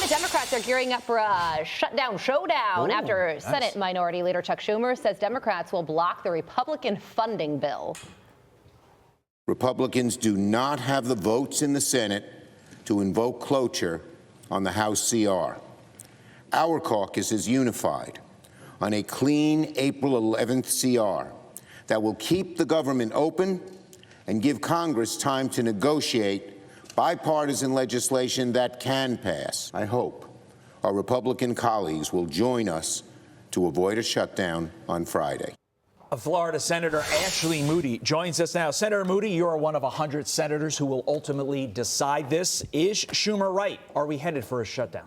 Democrats are gearing up for a shutdown showdown after Senate Minority Leader Chuck Schumer says Democrats will block the Republican funding bill. Republicans do not have the votes in the Senate to invoke cloture on the House CR. Our caucus is unified on a clean April 11th CR that will keep the government open and give Congress time to negotiate bipartisan legislation that can pass. I hope our Republican colleagues will join us to avoid a shutdown on Friday. Florida Senator Ashley Moody joins us now. Senator Moody, you are one of 100 senators who will ultimately decide this. Is Schumer right? Are we headed for a shutdown?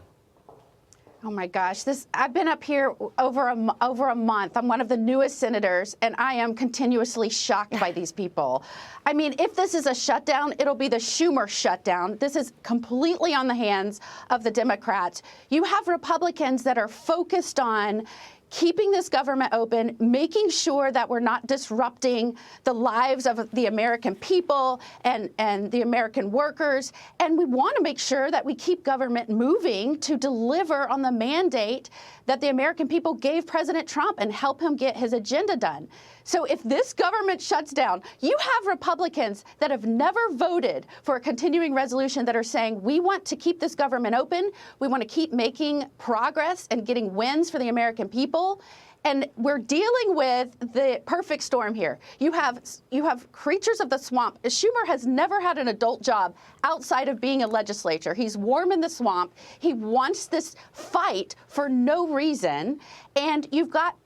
Oh my gosh, I've been up here over a month. I'm one of the newest senators, and I am continuously shocked by these people. I mean, if this is a shutdown, it'll be the Schumer shutdown. This is completely on the hands of the Democrats. You have Republicans that are focused on keeping this government open, making sure that we're not disrupting the lives of the American people and the American workers. And we want to make sure that we keep government moving to deliver on the mandate that the American people gave President Trump and help him get his agenda done. So if this government shuts down, you have Republicans that have never voted for a continuing resolution that are saying we want to keep this government open, we want to keep making progress and getting wins for the American people. And we're dealing with the perfect storm here. You have creatures of the swamp. Schumer has never had an adult job outside of being a legislator. He's warm in the swamp. He wants this fight for no reason. And you've got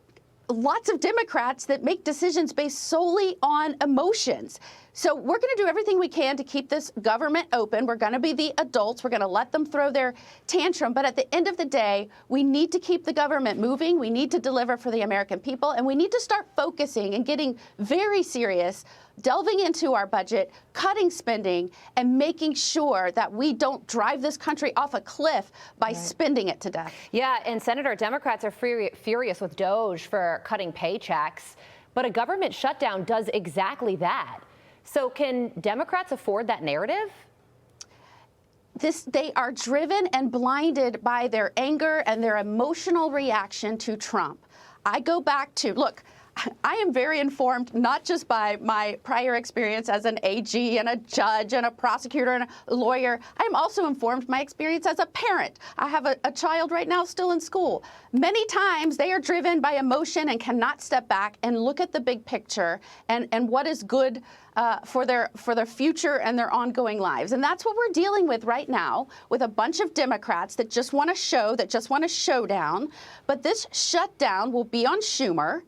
lots of Democrats that make decisions based solely on emotions. So we're going to do everything we can to keep this government open. We're going to be the adults. We're going to let them throw their tantrum. But at the end of the day, we need to keep the government moving. We need to deliver for the American people. And we need to start focusing and getting very serious, delving into our budget, cutting spending, and making sure that we don't drive this country off a cliff by spending it to death. Yeah, and Senator, Democrats are furious with DOGE for cutting paychecks. But a government shutdown does exactly that. So can Democrats afford that narrative? They are driven and blinded by their anger and their emotional reaction to Trump. I go back to, look, I am very informed, not just by my prior experience as an AG and a judge and a prosecutor and a lawyer. I'm also informed by my experience as a parent. I have a child right now still in school. Many times they are driven by emotion and cannot step back and look at the big picture and what is good for their future and their ongoing lives. And that's what we're dealing with right now with a bunch of Democrats that just want a showdown. But this shutdown will be on Schumer.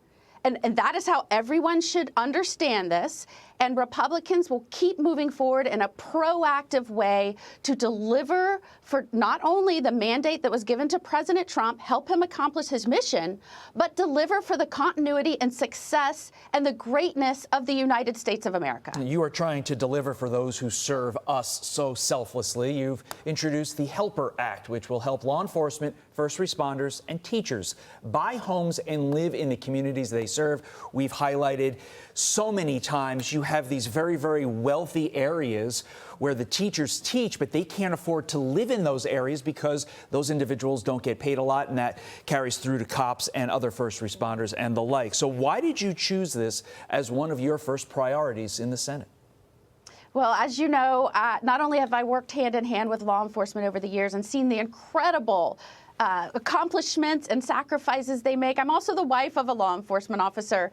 And that is how everyone should understand this. And Republicans will keep moving forward in a proactive way to deliver for not only the mandate that was given to President Trump, help him accomplish his mission, but deliver for the continuity and success and the greatness of the United States of America. You are trying to deliver for those who serve us so selflessly. You've introduced the Helper Act, which will help law enforcement, first responders, and teachers buy homes and live in the communities they serve. We've highlighted so many times you have these very, very wealthy areas where the teachers teach, but they can't afford to live in those areas because those individuals don't get paid a lot, and that carries through to cops and other first responders and the like. So why did you choose this as one of your first priorities in the Senate? Well, as you know, not only have I worked hand in hand with law enforcement over the years and seen the incredible accomplishments and sacrifices they make. I'm also the wife of a law enforcement officer.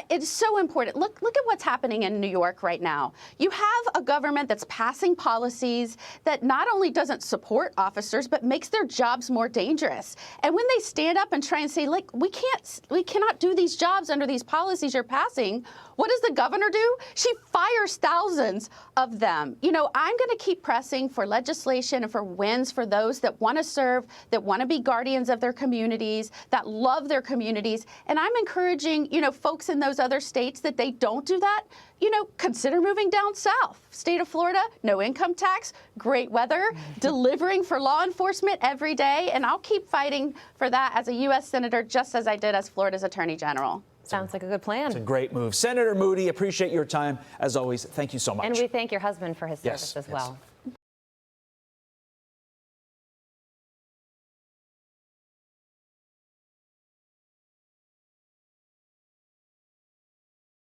It's so important. Look at what's happening in New York right now. You have a government that's passing policies that not only doesn't support officers, but makes their jobs more dangerous. And when they stand up and try and say, like, we cannot do these jobs under these policies you're passing, what does the governor do? She fires thousands of them. You know, I'm going to keep pressing for legislation and for wins for those that want to serve, that want to be guardians of their communities, that love their communities. And I'm encouraging, you know, folks in those other states that they don't do that, you know, consider moving down south. State of Florida, no income tax, great weather, delivering for law enforcement every day. And I'll keep fighting for that as a U.S. Senator, just as I did as Florida's Attorney General. Sounds like a good plan. It's a great move. Senator Moody, appreciate your time. As always, thank you so much. And we thank your husband for his service as well.